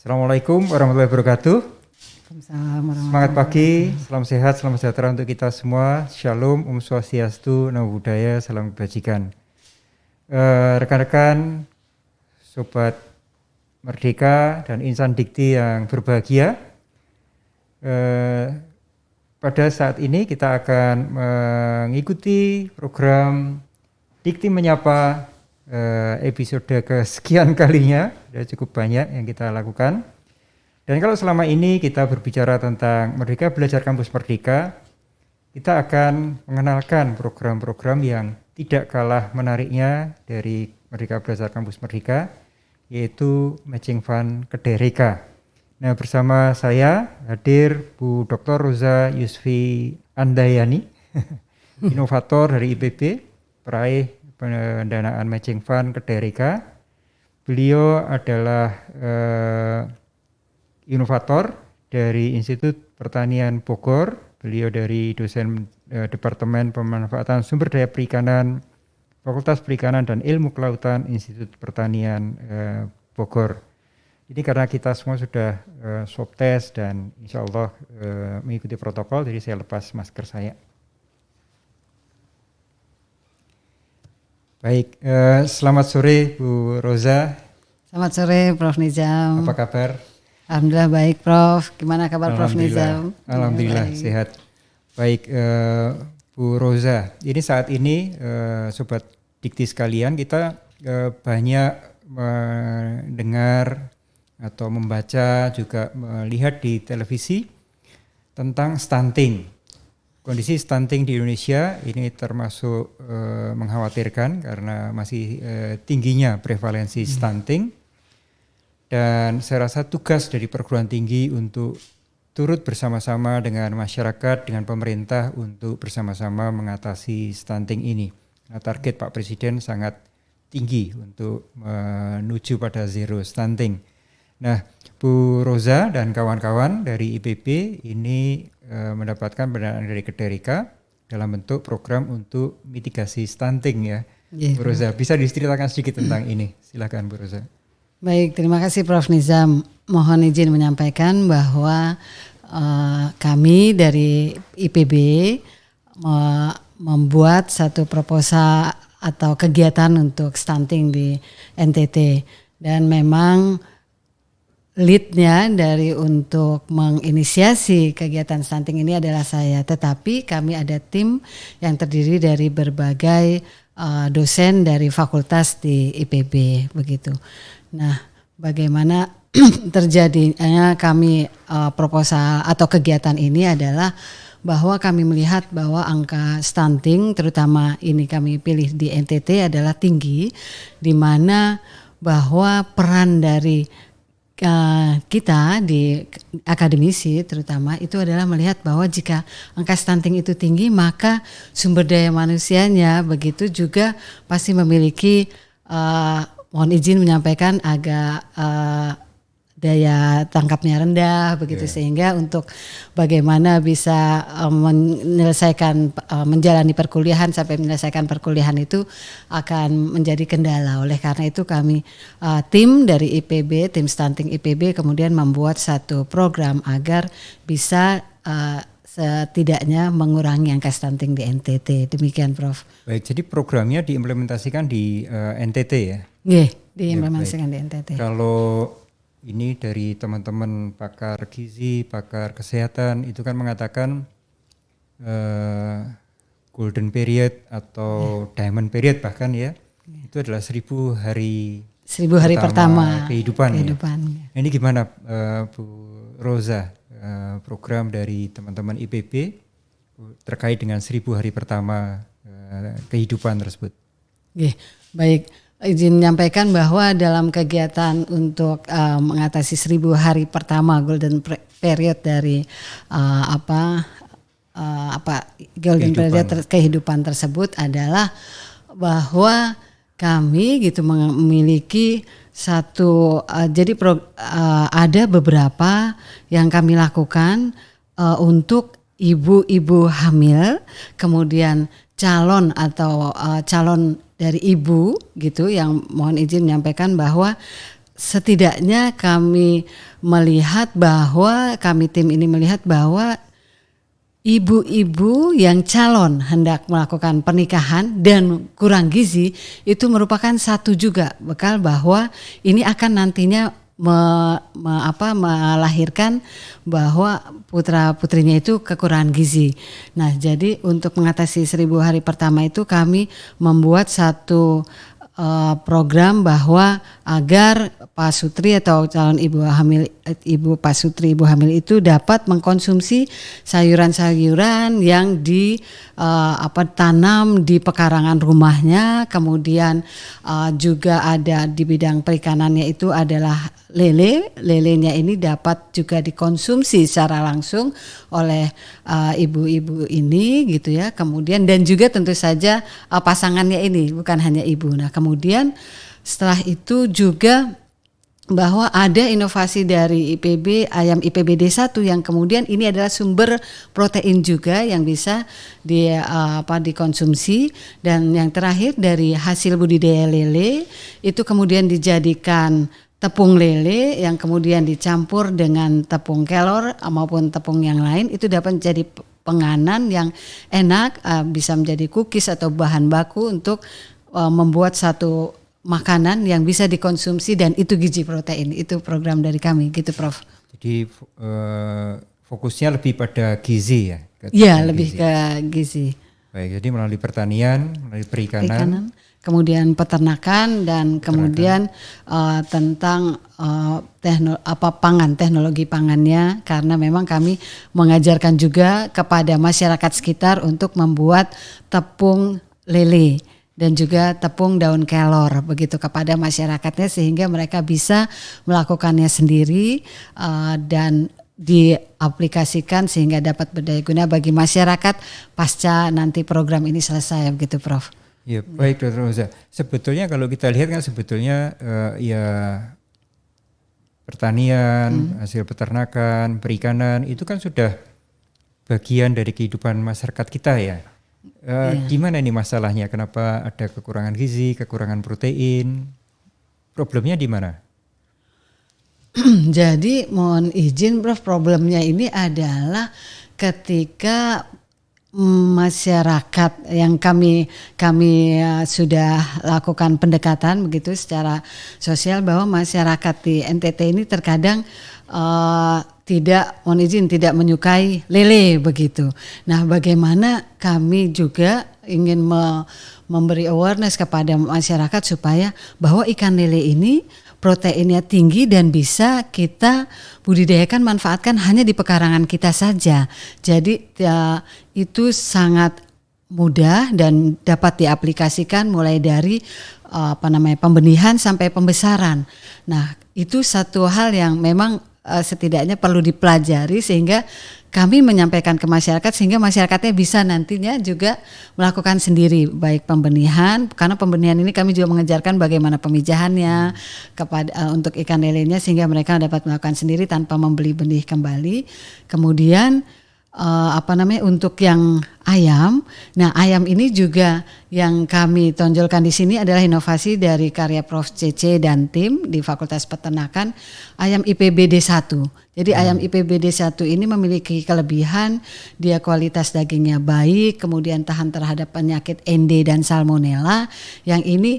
Assalamualaikum warahmatullahi wabarakatuh. Semangat Waalaikumsalam. pagi, salam sehat, salam sejahtera untuk kita semua. Shalom, Om Swastiastu, Namo Buddhaya, salam kebajikan. Rekan-rekan, Sobat Merdeka dan insan dikti yang berbahagia. Pada saat ini kita akan mengikuti program Dikti Menyapa episode kesekian kalinya. Sudah cukup banyak yang kita lakukan. Dan kalau selama ini kita berbicara tentang Merdeka Belajar Kampus Merdeka, kita akan mengenalkan program-program yang tidak kalah menariknya dari Merdeka Belajar Kampus Merdeka, yaitu Matching Fund Kedereka. Nah, bersama saya hadir Bu Dr. Roza Yusfi Andayani, inovator dari IPB, peraih pendanaan Matching Fund Kedereka. Beliau adalah inovator dari Institut Pertanian Bogor. Beliau dari dosen Departemen Pemanfaatan Sumber Daya Perikanan, Fakultas Perikanan dan Ilmu Kelautan Institut Pertanian Bogor. Ini karena kita semua sudah swab test dan insya Allah mengikuti protokol, jadi saya lepas masker saya. Baik, selamat sore Bu Roza. Selamat sore Prof. Nizam. Apa kabar? Alhamdulillah baik Prof. Gimana kabar Prof. Nizam? Alhamdulillah sehat. Baik Bu Roza, ini saat ini Sobat Dikti sekalian, kita banyak mendengar atau membaca juga melihat di televisi tentang stunting. Kondisi stunting di Indonesia ini termasuk mengkhawatirkan karena masih tingginya prevalensi stunting. Dan saya rasa tugas dari perguruan tinggi untuk turut bersama-sama dengan masyarakat, dengan pemerintah untuk bersama-sama mengatasi stunting ini. Nah, target Pak Presiden sangat tinggi untuk menuju pada zero stunting. Nah, Bu Roza dan kawan-kawan dari IPB ini mendapatkan pendanaan dari Kedereka dalam bentuk program untuk mitigasi stunting ya. Bu Roza, bisa diceritakan sedikit tentang ini? Silakan Bu Roza. Baik, terima kasih Prof. Nizam. Mohon izin menyampaikan bahwa kami dari IPB membuat satu proposal atau kegiatan untuk stunting di NTT. Dan memang leadnya dari untuk menginisiasi kegiatan stunting ini adalah saya. Tetapi kami ada tim yang terdiri dari berbagai dosen dari fakultas di IPB begitu. Nah, bagaimana terjadinya kami proposal atau kegiatan ini adalah bahwa kami melihat bahwa angka stunting terutama ini kami pilih di NTT adalah tinggi, di mana bahwa peran dari kita di akademisi terutama itu adalah melihat bahwa jika angka stunting itu tinggi maka sumber daya manusianya begitu juga pasti memiliki mohon izin menyampaikan agak daya tangkapnya rendah begitu sehingga untuk bagaimana bisa menyelesaikan menjalani perkuliahan sampai menyelesaikan perkuliahan itu akan menjadi kendala. Oleh karena itu kami tim dari IPB, tim stunting IPB kemudian membuat satu program agar bisa setidaknya mengurangi angka stunting di NTT. Demikian Prof. Baik, jadi programnya diimplementasikan di NTT ya? Iya, diimplementasikan di NTT. Kalau ini dari teman-teman pakar gizi, pakar kesehatan itu kan mengatakan golden period atau diamond period bahkan ya, itu adalah 1000 hari 1000 hari pertama kehidupan. Ya. Ya. Ini gimana Bu Roza, program dari teman-teman IPB terkait dengan 1000 hari pertama kehidupan tersebut? Baik. Izin menyampaikan bahwa dalam kegiatan untuk mengatasi 1000 hari pertama golden period dari golden period kehidupan tersebut adalah bahwa kami gitu memiliki satu ada beberapa yang kami lakukan untuk ibu-ibu hamil, kemudian calon atau calon dari ibu gitu yang mohon izin menyampaikan bahwa setidaknya kami tim ini melihat bahwa ibu-ibu yang calon hendak melakukan pernikahan dan kurang gizi itu merupakan satu juga bekal bahwa ini akan nantinya melahirkan bahwa putra-putrinya itu kekurangan gizi. Nah, jadi untuk mengatasi 1000 hari pertama itu kami membuat satu program bahwa agar pasutri atau calon ibu hamil itu dapat mengkonsumsi sayuran-sayuran yang tanam di pekarangan rumahnya. Kemudian juga ada di bidang perikanannya itu adalah lelenya ini dapat juga dikonsumsi secara langsung oleh ibu-ibu ini gitu ya. Kemudian dan juga tentu saja pasangannya ini bukan hanya ibu. Nah, kemudian setelah itu juga bahwa ada inovasi dari IPB, ayam IPBD1 yang kemudian ini adalah sumber protein juga yang bisa dikonsumsi. Dan yang terakhir dari hasil budidaya lele itu kemudian dijadikan tepung lele yang kemudian dicampur dengan tepung kelor maupun tepung yang lain, itu dapat menjadi penganan yang enak, bisa menjadi cookies atau bahan baku untuk membuat satu makanan yang bisa dikonsumsi dan itu gizi protein. Itu program dari kami gitu, Prof. Jadi fokusnya lebih pada gizi ya? Iya, lebih ke gizi. Baik, jadi melalui pertanian, melalui perikanan, kemudian peternakan dan kemudian tentang teknologi pangannya, karena memang kami mengajarkan juga kepada masyarakat sekitar untuk membuat tepung lele dan juga tepung daun kelor begitu kepada masyarakatnya sehingga mereka bisa melakukannya sendiri dan diaplikasikan sehingga dapat berdaya guna bagi masyarakat pasca nanti program ini selesai begitu, Prof. Ya, baik Dr. Rosa. Sebetulnya kalau kita lihat kan sebetulnya pertanian, hasil peternakan, perikanan itu kan sudah bagian dari kehidupan masyarakat kita ya. Gimana ini masalahnya? Kenapa ada kekurangan gizi, kekurangan protein? Problemnya di mana? Jadi mohon izin, Prof, problemnya ini adalah ketika masyarakat yang kami sudah lakukan pendekatan begitu secara sosial bahwa masyarakat di NTT ini terkadang tidak menyukai lele begitu. Nah, bagaimana kami juga ingin memberi awareness kepada masyarakat supaya bahwa ikan lele ini proteinnya tinggi dan bisa kita budidayakan, manfaatkan hanya di pekarangan kita saja. Jadi itu sangat mudah dan dapat diaplikasikan mulai dari pembenihan sampai pembesaran. Nah, itu satu hal yang memang setidaknya perlu dipelajari sehingga kami menyampaikan ke masyarakat sehingga masyarakatnya bisa nantinya juga melakukan sendiri baik pembenihan, karena pembenihan ini kami juga mengejarkan bagaimana pemijahannya untuk ikan lelenya sehingga mereka dapat melakukan sendiri tanpa membeli benih kembali. Kemudian untuk yang ayam. Nah, ayam ini juga yang kami tonjolkan di sini adalah inovasi dari karya Prof. CC dan tim di Fakultas Peternakan, ayam IPBD1. Jadi ayam IPBD1 ini memiliki kelebihan, dia kualitas dagingnya baik, kemudian tahan terhadap penyakit ND dan Salmonella. Yang ini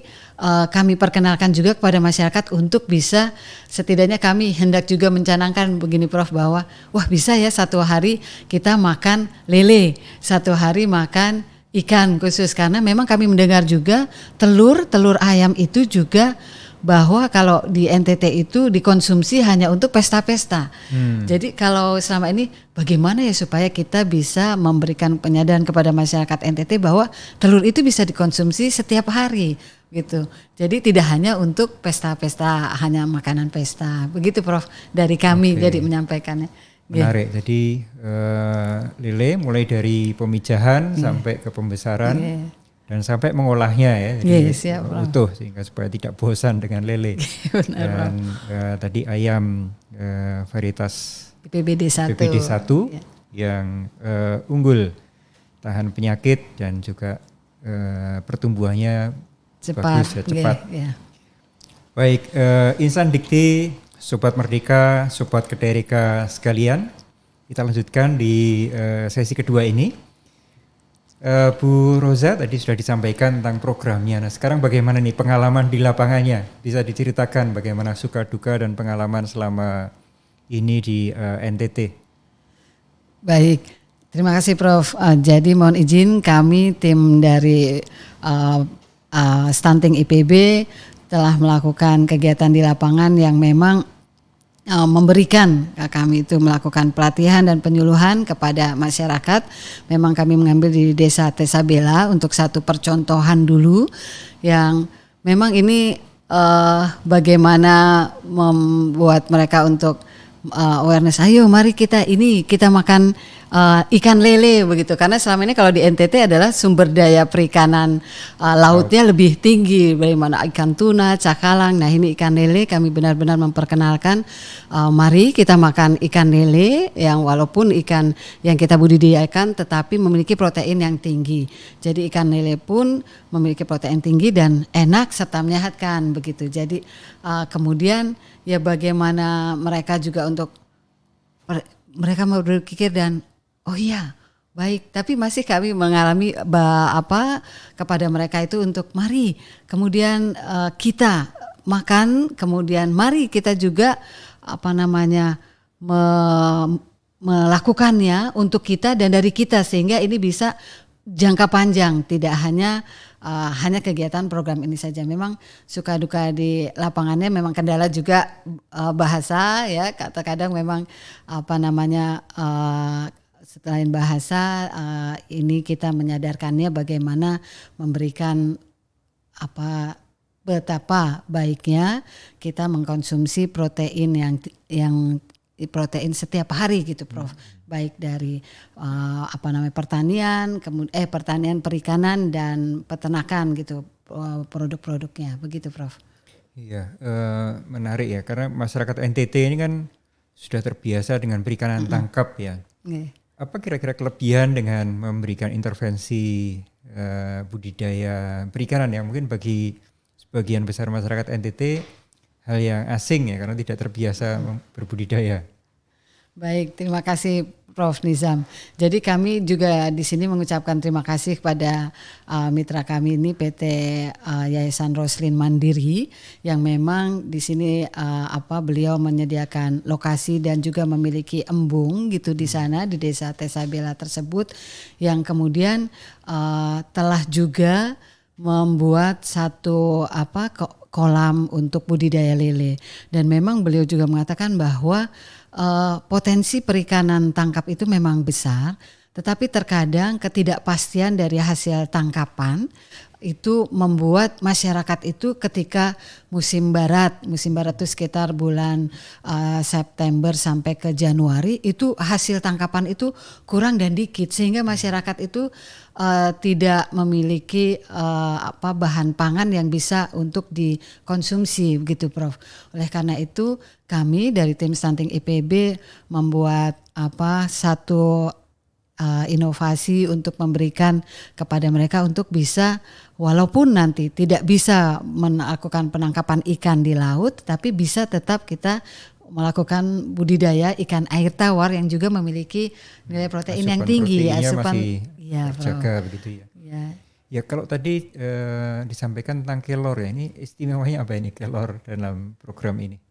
kami perkenalkan juga kepada masyarakat untuk bisa, setidaknya kami hendak juga mencanangkan begini, Prof, bahwa wah bisa ya satu hari kita makan lele, satu hari makan ikan khusus, karena memang kami mendengar juga telur ayam itu juga bahwa kalau di NTT itu dikonsumsi hanya untuk pesta-pesta. Jadi kalau selama ini bagaimana ya supaya kita bisa memberikan penyadaran kepada masyarakat NTT bahwa telur itu bisa dikonsumsi setiap hari gitu. Jadi tidak hanya untuk pesta-pesta, hanya makanan pesta. Begitu, Prof, dari kami jadi menyampaikannya. Menarik. Jadi lele mulai dari pemijahan sampai ke pembesaran. Dan sampai mengolahnya ya, jadi utuh sehingga supaya tidak bosan dengan lele. Benar, dan tadi ayam varietas IPBD1 yang unggul, tahan penyakit dan juga pertumbuhannya bagus, cepat. Baik, Insan Dikti, Sobat Merdeka, Sobat Kederika sekalian, kita lanjutkan di sesi kedua ini. Bu Roza tadi sudah disampaikan tentang programnya. Nah, sekarang bagaimana nih pengalaman di lapangannya? Bisa diceritakan bagaimana suka duka dan pengalaman selama ini di NTT? Baik, terima kasih Prof. Jadi mohon izin kami tim dari Stunting IPB telah melakukan kegiatan di lapangan yang memang memberikan kami itu melakukan pelatihan dan penyuluhan kepada masyarakat. Memang kami mengambil di Desa Tesabela untuk satu percontohan dulu yang memang ini bagaimana membuat mereka untuk awareness. Ayo mari kita makan ikan lele begitu, karena selama ini kalau di NTT adalah sumber daya perikanan lautnya lebih tinggi, bagaimana ikan tuna, cakalang. Nah ini ikan lele kami benar-benar memperkenalkan, mari kita makan ikan lele yang walaupun ikan yang kita budidayakan tetapi memiliki protein yang tinggi. Jadi ikan lele pun memiliki protein tinggi dan enak serta menyehatkan begitu. Jadi kemudian ya bagaimana mereka juga untuk mereka mau berpikir dan oh iya baik, tapi masih kami mengalami kepada mereka itu untuk mari kemudian kita makan, kemudian mari kita juga melakukannya untuk kita dan dari kita sehingga ini bisa jangka panjang, tidak hanya kegiatan program ini saja. Memang suka duka di lapangannya memang kendala juga bahasa ya, kadang memang selain bahasa ini kita menyadarkannya bagaimana memberikan betapa baiknya kita mengkonsumsi protein yang protein setiap hari gitu Prof. Baik dari pertanian, kemudian pertanian perikanan dan peternakan gitu produk-produknya begitu Prof. Iya, menarik ya karena masyarakat NTT ini kan sudah terbiasa dengan perikanan tangkap ya. Apa kira-kira kelebihan dengan memberikan intervensi budidaya perikanan yang mungkin bagi sebagian besar masyarakat NTT hal yang asing ya karena tidak terbiasa berbudidaya. Baik, terima kasih Prof. Nizam. Jadi kami juga di sini mengucapkan terima kasih kepada mitra kami ini PT Yayasan Roslin Mandiri yang memang di sini beliau menyediakan lokasi dan juga memiliki embung gitu di sana di Desa Tesabela tersebut yang kemudian telah juga membuat satu kolam untuk budidaya lele dan memang beliau juga mengatakan bahwa potensi perikanan tangkap itu memang besar, tetapi terkadang ketidakpastian dari hasil tangkapan itu membuat masyarakat itu ketika musim barat itu sekitar bulan September sampai ke Januari itu hasil tangkapan itu kurang dan dikit sehingga masyarakat itu tidak memiliki bahan pangan yang bisa untuk dikonsumsi begitu Prof. Oleh karena itu kami dari tim Stunting IPB membuat satu inovasi untuk memberikan kepada mereka untuk bisa walaupun nanti tidak bisa melakukan penangkapan ikan di laut tapi bisa tetap kita melakukan budidaya ikan air tawar yang juga memiliki nilai protein yang tinggi, asupan terjaga begitu ya. Ya kalau tadi disampaikan tentang kelor ya, ini istimewanya apa ini kelor dalam program ini?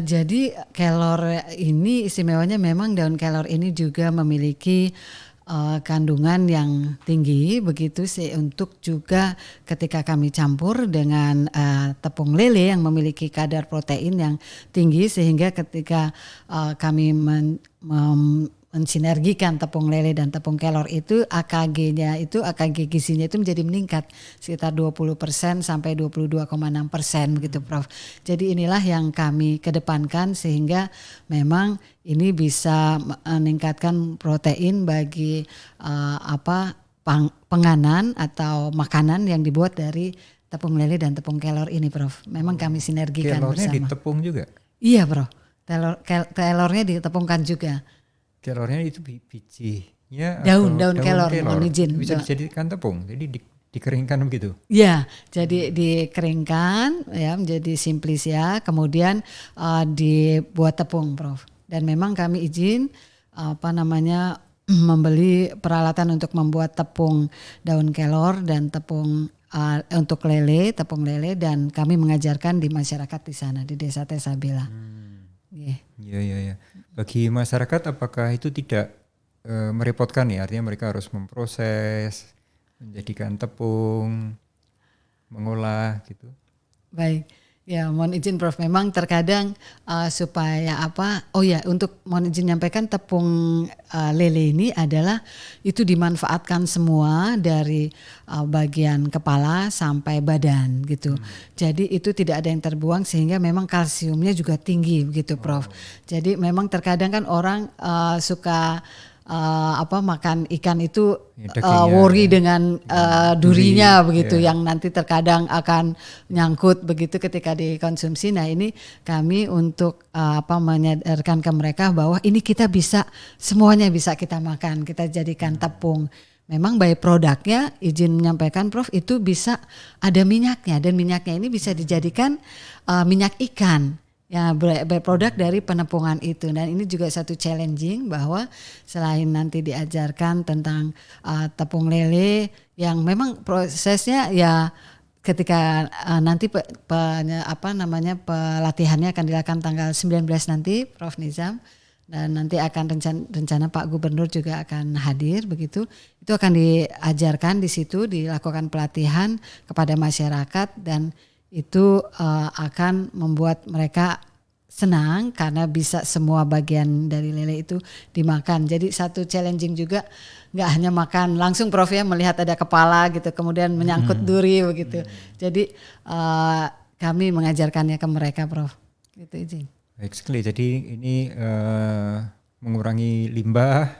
Jadi kelor ini istimewanya memang daun kelor ini juga memiliki kandungan yang tinggi begitu sih untuk juga ketika kami campur dengan tepung lele yang memiliki kadar protein yang tinggi sehingga ketika kami mensinergikan tepung lele dan tepung kelor itu AKG-nya itu AKG gizinya itu menjadi meningkat sekitar 20% sampai 22,6% begitu Prof. Jadi inilah yang kami kedepankan sehingga memang ini bisa meningkatkan protein bagi penganan atau makanan yang dibuat dari tepung lele dan tepung kelor ini Prof. Memang kami sinergikan kelornya bersama. Ditepung juga? Iya Prof. Kelornya ditepungkan juga. Kelornya itu bijinya daun kelor mohon izin. Bisa dijadikan tepung. Jadi dikeringkan begitu? Ya, jadi dikeringkan ya menjadi simplisia, kemudian dibuat tepung, Prof. Dan memang kami izin membeli peralatan untuk membuat tepung daun kelor dan tepung untuk tepung lele, dan kami mengajarkan di masyarakat di sana di Desa Tesabila. Iya. Bagi masyarakat apakah itu tidak merepotkan ya? Artinya mereka harus memproses, menjadikan tepung, mengolah gitu. Baik, ya mohon izin Prof. Memang terkadang supaya untuk mohon izin nyampaikan tepung lele ini adalah itu dimanfaatkan semua dari bagian kepala sampai badan gitu. Jadi itu tidak ada yang terbuang sehingga memang kalsiumnya juga tinggi begitu Prof. Jadi memang terkadang kan orang suka makan ikan itu worry dengan durinya begitu, yang nanti terkadang akan nyangkut begitu ketika dikonsumsi. Nah ini kami untuk menyadarkan ke mereka bahwa ini kita bisa, semuanya bisa kita makan, kita jadikan tepung. Memang by produknya izin menyampaikan Prof itu bisa ada minyaknya, dan minyaknya ini bisa dijadikan minyak ikan. Ya, berproduk dari penepungan itu. Dan ini juga satu challenging bahwa selain nanti diajarkan tentang tepung lele yang memang prosesnya ya ketika nanti pelatihannya akan dilakukan tanggal 19 nanti Prof Nizam, dan nanti akan rencana Pak Gubernur juga akan hadir begitu. Itu akan diajarkan di situ, dilakukan pelatihan kepada masyarakat, dan itu akan membuat mereka senang karena bisa semua bagian dari lele itu dimakan. Jadi satu challenging juga, nggak hanya makan langsung Prof ya, melihat ada kepala gitu kemudian menyangkut duri begitu. Jadi kami mengajarkannya ke mereka Prof. Gitu izin. Baik sekali. Jadi ini mengurangi limbah,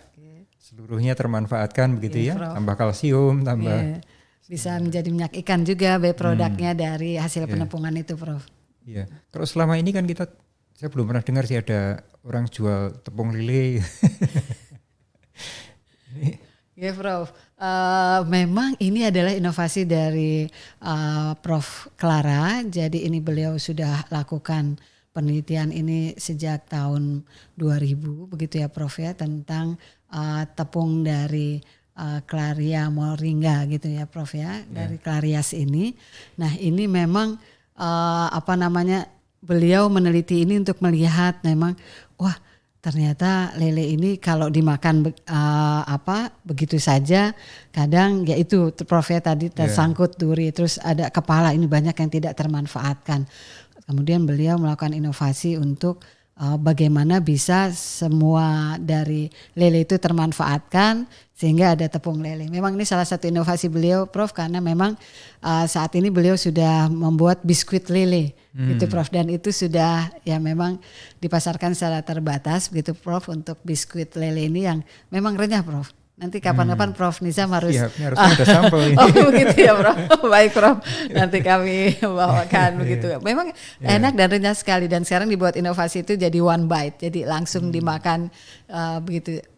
seluruhnya termanfaatkan begitu ya, Prof. tambah kalsium, tambah bisa menjadi minyak ikan juga produknya dari hasil penepungan itu Prof. Iya. Kalau selama ini kan saya belum pernah dengar sih ada orang jual tepung lele. Ya Prof, memang ini adalah inovasi dari Prof Clara. Jadi ini beliau sudah lakukan penelitian ini sejak tahun 2000 begitu ya Prof ya, tentang tepung dari Claria moringa gitu ya Prof ya, dari Clarias ini. Nah ini memang beliau meneliti ini untuk melihat memang ternyata lele ini kalau dimakan begitu saja kadang ya itu Prof ya tadi tersangkut duri, terus ada kepala, ini banyak yang tidak termanfaatkan. Kemudian beliau melakukan inovasi untuk bagaimana bisa semua dari lele itu termanfaatkan sehingga ada tepung lele. Memang ini salah satu inovasi beliau Prof, karena memang saat ini beliau sudah membuat biskuit lele gitu Prof, dan itu sudah ya memang dipasarkan secara terbatas begitu Prof untuk biskuit lele ini yang memang renyah Prof. Nanti kapan-kapan Prof Nizam harus ada sampel ini. Oh begitu ya Prof. Baik Prof. Nanti kami bawakan begitu. Memang enak dan renyah sekali, dan sekarang dibuat inovasi itu jadi one bite. Jadi langsung dimakan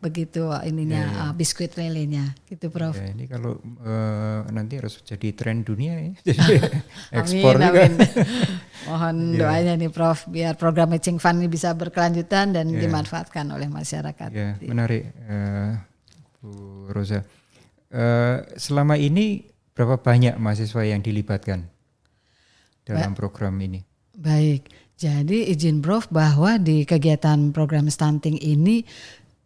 begitu ininya biskuit lelenya gitu Prof. Ya, ini kalau nanti harus jadi tren dunia ya. Jadi ekspor amin, juga. Amin. Mohon doanya nih Prof biar program matching fund ini bisa berkelanjutan dan dimanfaatkan oleh masyarakat. Ya, menarik. Bu Rosa, selama ini berapa banyak mahasiswa yang dilibatkan dalam program ini? Baik, jadi izin Prof bahwa di kegiatan program stunting ini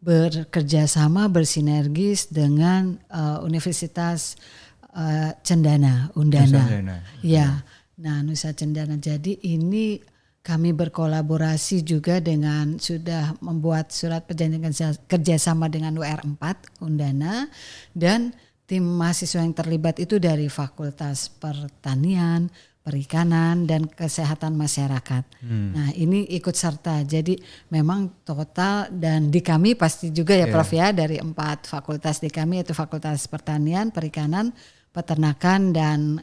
bekerja sama bersinergis dengan Universitas Cendana, Undana. Ya, nah Nusa Cendana. Jadi ini kami berkolaborasi juga dengan sudah membuat surat perjanjian kerjasama dengan WR4 Undana, dan tim mahasiswa yang terlibat itu dari Fakultas Pertanian, Perikanan, dan Kesehatan Masyarakat. Nah ini ikut serta, jadi memang total, dan di kami pasti juga ya Prof ya, dari 4 fakultas di kami, yaitu Fakultas Pertanian, Perikanan, Peternakan, dan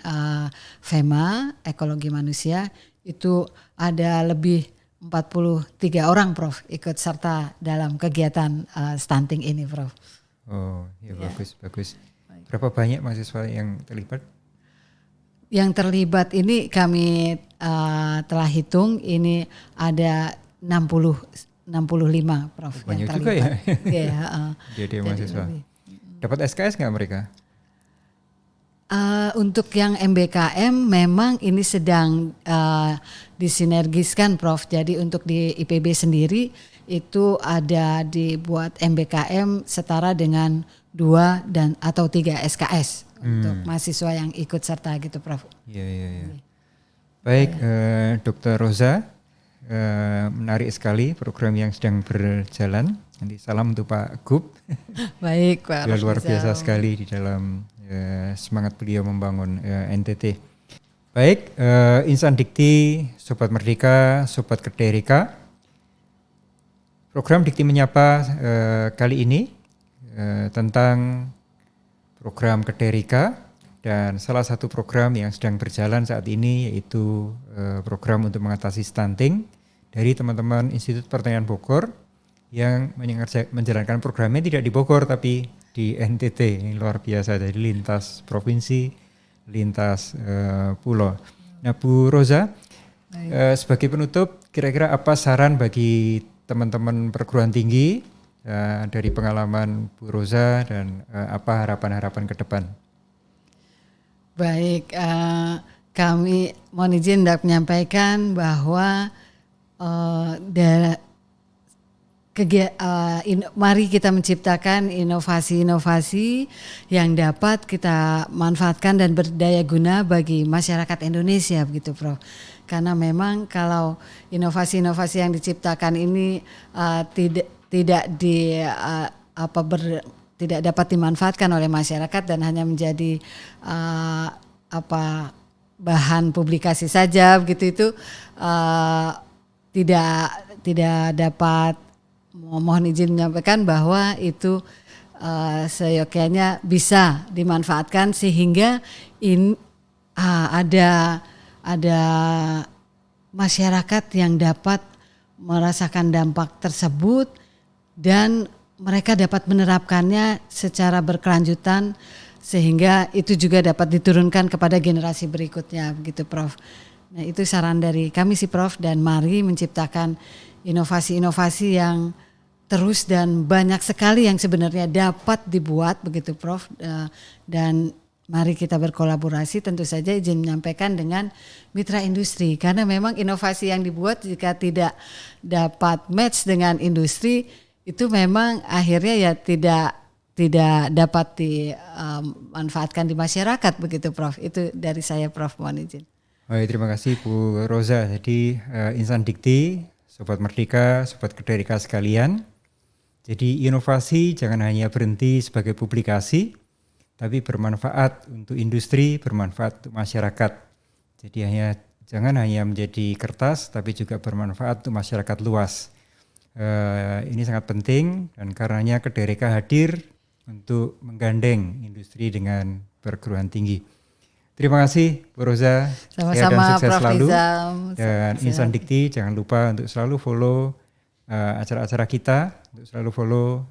FEMA, Ekologi Manusia, itu ada lebih 43 orang Prof ikut serta dalam kegiatan stunting ini Prof. Oh ya, bagus. Berapa banyak mahasiswa yang terlibat? Yang terlibat ini kami telah hitung, ini ada 65 Prof. Banyak yang juga terlibat. ya. Jadi Jadi mahasiswa. lebih. Dapat SKS nggak mereka? Untuk yang MBKM memang ini sedang disinergiskan Prof. Jadi untuk di IPB sendiri itu ada dibuat MBKM setara dengan 2 dan atau 3 SKS untuk mahasiswa yang ikut serta gitu Prof. Iya. Baik, Dr. Roza, menarik sekali program yang sedang berjalan. Nanti salam untuk Pak Gub. Baik Pak. Dia luar biasa sekali di dalam semangat beliau membangun NTT. Baik, Insan Dikti, Sobat Merdeka, Sobat Kederika. Program Dikti Menyapa kali ini tentang program Kederika dan salah satu program yang sedang berjalan saat ini yaitu program untuk mengatasi stunting dari teman-teman Institut Pertanian Bogor yang menjalankan programnya tidak di Bogor tapi di NTT. Ini luar biasa, dari lintas provinsi, lintas pulau. Nah Bu Roza, sebagai penutup kira-kira apa saran bagi teman-teman perguruan tinggi dari pengalaman Bu Roza dan apa harapan-harapan ke depan? Baik, kami mohon izin hendak menyampaikan bahwa mari kita menciptakan inovasi-inovasi yang dapat kita manfaatkan dan berdaya guna bagi masyarakat Indonesia begitu Prof. Karena memang kalau inovasi-inovasi yang diciptakan ini tidak dapat dimanfaatkan oleh masyarakat dan hanya menjadi bahan publikasi saja begitu, itu tidak dapat. Mohon izin menyampaikan bahwa itu seyogyanya bisa dimanfaatkan sehingga ada masyarakat yang dapat merasakan dampak tersebut dan mereka dapat menerapkannya secara berkelanjutan sehingga itu juga dapat diturunkan kepada generasi berikutnya begitu Prof. Nah itu saran dari kami sih Prof, dan mari menciptakan inovasi-inovasi yang terus dan banyak sekali yang sebenarnya dapat dibuat begitu Prof. Dan mari kita berkolaborasi, tentu saja izin menyampaikan dengan mitra industri karena memang inovasi yang dibuat jika tidak dapat match dengan industri itu memang akhirnya ya tidak dapat dimanfaatkan di masyarakat begitu Prof. Itu dari saya Prof, mohon izin. Baik, terima kasih Bu Roza. Jadi Insan Dikti, Sobat Merdeka, Sobat Kederika sekalian. Jadi inovasi jangan hanya berhenti sebagai publikasi, tapi bermanfaat untuk industri, bermanfaat untuk masyarakat. Jadi jangan hanya menjadi kertas, tapi juga bermanfaat untuk masyarakat luas. Ini sangat penting dan karenanya Kederika hadir untuk menggandeng industri dengan perguruan tinggi. Terima kasih Bu Roza. Sama-sama sukses Prof. selalu. Rizal. Dan Insan Dikti jangan lupa untuk selalu follow acara-acara kita, untuk selalu follow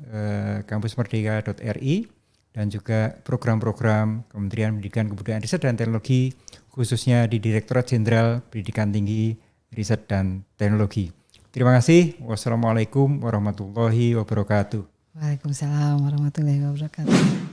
kampusmerdeka.ri dan juga program-program Kementerian Pendidikan, Kebudayaan, Riset dan Teknologi khususnya di Direktorat Jenderal Pendidikan Tinggi, Riset dan Teknologi. Terima kasih. Wassalamualaikum warahmatullahi wabarakatuh. Waalaikumsalam warahmatullahi wabarakatuh.